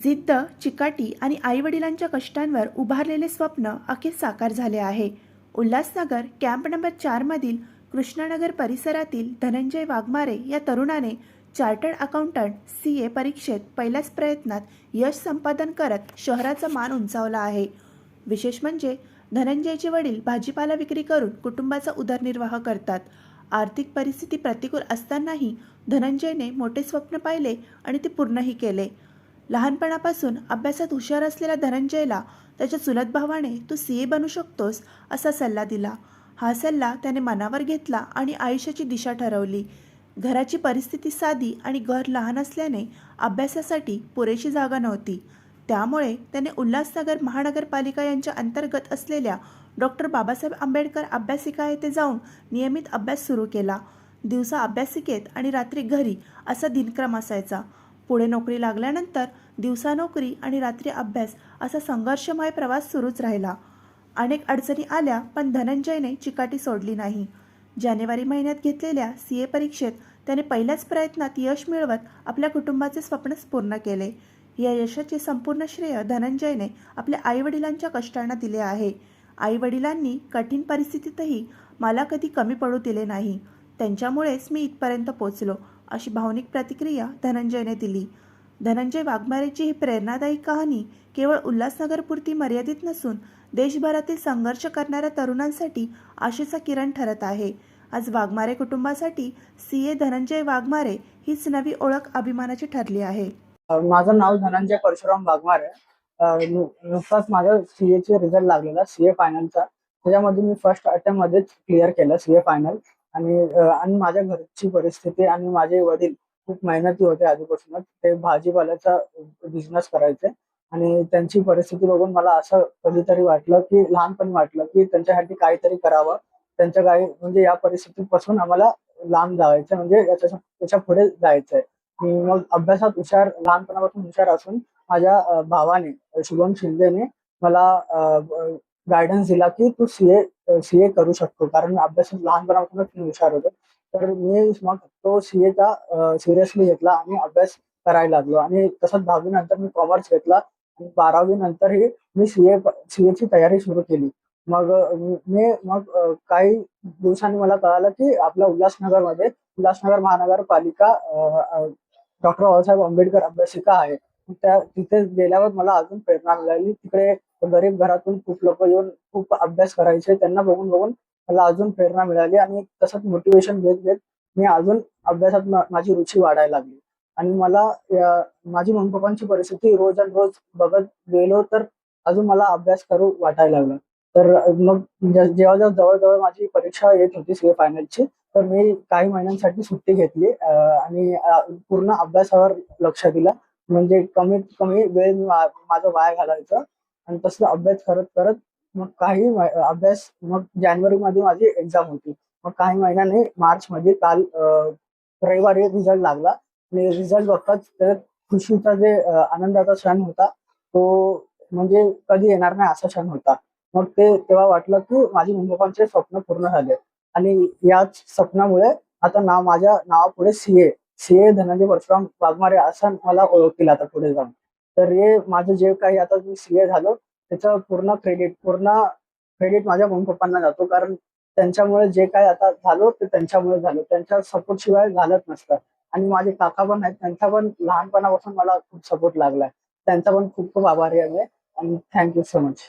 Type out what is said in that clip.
जिद्द, चिकाटी आणि आईवडिलांच्या कष्टांवर उभारलेले स्वप्न अखेर साकार झाले आहे. उल्हासनगर कॅम्प नंबर 4 मधील कृष्णानगर परिसरातील धनंजय वाघमारे या तरुणाने चार्टर्ड अकाउंटंट CA परीक्षेत पहिल्याच प्रयत्नात यश संपादन करत शहराचा मान उंचावला आहे. विशेष म्हणजे धनंजयचे वडील भाजीपाला विक्री करून कुटुंबाचा उदरनिर्वाह करतात. आर्थिक परिस्थिती प्रतिकूल असतानाही धनंजयने मोठे स्वप्न पाहिले आणि ते पूर्णही केले. लहानपणापासून अभ्यासात हुशार असलेल्या धनंजयला त्याच्या चुलत भावाने तू CA बनू शकतोस असा सल्ला दिला. हा सल्ला त्याने मनावर घेतला आणि आयुष्याची दिशा ठरवली. घराची परिस्थिती साधी आणि घर लहान असल्याने अभ्यासासाठी पुरेशी जागा नव्हती. त्यामुळे त्याने उल्हासनगर महानगरपालिका यांच्या अंतर्गत असलेल्या डॉक्टर बाबासाहेब आंबेडकर अभ्यासिका येथे जाऊन नियमित अभ्यास सुरू केला. दिवसा अभ्यासिकेत आणि रात्री घरी असा दिनक्रम असायचा. पुढे नोकरी लागल्यानंतर दिवसा नोकरी आणि रात्री अभ्यास असा संघर्षमय प्रवास सुरूच राहिला. अनेक अडचणी आल्या पण धनंजयने चिकाटी सोडली नाही. जानेवारी महिन्यात घेतलेल्या CA परीक्षेत त्याने पहिल्याच प्रयत्नात यश मिळवत आपल्या कुटुंबाचे स्वप्न पूर्ण केले. या यशाचे संपूर्ण श्रेय धनंजयने आपल्या आईवडिलांच्या कष्टांना दिले आहे. आईवडिलांनी कठीण परिस्थितीतही मला कधी कमी पडू दिले नाही. त्यांच्यामुळेच मी इथपर्यंत पोचलो, अशी भावनिक प्रतिक्रिया धनंजयने दिली. धनंजय वाघमारेची ही प्रेरणादायी कहाणी केवळ उल्हासनगरपुरती मर्यादित नसून देशभरातील संघर्ष करणाऱ्या तरुणांसाठी आशेचा किरण ठरत आहे. आज वाघमारे कुटुंबासाठी CA धनंजय वाघमारे हीच नवी ओळख अभिमानाची ठरली आहे. माझं नाव धनंजय परशुराम वाघमारे. नुकताच माझा CA चे रिझल्ट लागलेला, CA फायनलचा. त्याच्यामध्ये मी फर्स्ट अटेम्प्ट मध्येच क्लिअर केलं CA फायनल. आणि माझ्या घरची परिस्थिती आणि माझे वडील खूप मेहनती होते आधीपासूनच. ते भाजीपाल्याचा बिझनेस करायचे आणि त्यांची परिस्थिती बघून मला असं कधीतरी वाटलं, की लहानपणी वाटलं, की त्यांच्यासाठी काहीतरी करावं. त्यांच्या काही म्हणजे या परिस्थितीपासून आम्हाला लांब जायचं, म्हणजे याच्या पुढे जायचंय. आणि मग अभ्यासात लहानपणापासून हुशार असून माझ्या भावाने शुभम शिंदेने मला गायडन्स दिला, की तू सीए करू शकतो, कारण अभ्यासात लहानपणापासूनच मी हुशार होतो. तर मी मग तो सीएचा सिरियसली घेतला आणि अभ्यास करायला लागलो. आणि तसंच 10वी नंतर मी कॉमर्स घेतला आणि 12वी नंतरही मी सीएची तयारी सुरू केली. मग काही दिवसांनी मला कळालं, की आपल्या उल्हासनगर महानगरपालिका डॉक्टर बाबासाहेब आंबेडकर अभ्यासिका आहे. तिथे गेल्यावर मला अजून प्रेरणा मिळाली. तिकडे गरीब घरातून खूप लोक येऊन खूप अभ्यास करायचे. त्यांना बघून बघून मला अजून प्रेरणा मिळाली आणि तसंच मोटिवेशन घेत घेत मी अजून अभ्यासात माझी रुची वाढायला लागली. आणि मला माझी मम्मी पप्पांची परिस्थिती रोज आणि रोज बघत गेलो तर अजून मला अभ्यास करू वाटायला लागला. तर मग जेव्हा जेव्हा जवळ माझी परीक्षा येत होती CA फायनलची, तर मी काही महिन्यांसाठी सुट्टी घेतली आणि पूर्ण अभ्यासावर लक्ष दिलं. म्हणजे कमीत कमी वेळ मी माझा वाया घालायचा. आणि तसं अभ्यास करत करत मग जानेवारीमध्ये माझी एक्झाम होती. मग काही महिन्याने मार्चमध्ये काल रविवारी रिझल्ट लागला आणि रिझल्ट बघताच त्यात खुशीचा जे आनंदाचा क्षण होता, तो म्हणजे कधी येणार नाही असा क्षण होता. मग तेव्हा वाटलं, की माझी मम्मी पप्पांचे स्वप्न पूर्ण झाले आणि याच स्वप्नामुळे आता माझ्या नावापुढे सीए धनंजय परशुराम वाघमारे असं मला ओळखतील आता पुढे जाऊन. तर हे माझं जे काही आता मी CA झालो त्याचं पूर्ण क्रेडिट माझ्या मम्मी पप्पांना जातो, कारण त्यांच्यामुळे जे काही आता झालो ते त्यांच्यामुळे झालं. त्यांच्या सपोर्ट शिवाय झालंच नसतं. आणि माझे काका पण आहेत, त्यांचा पण लहानपणापासून मला खूप सपोर्ट लागलाय. त्यांचा पण खूप खूप आभारी आहे मी. आणि थँक्यू सो मच.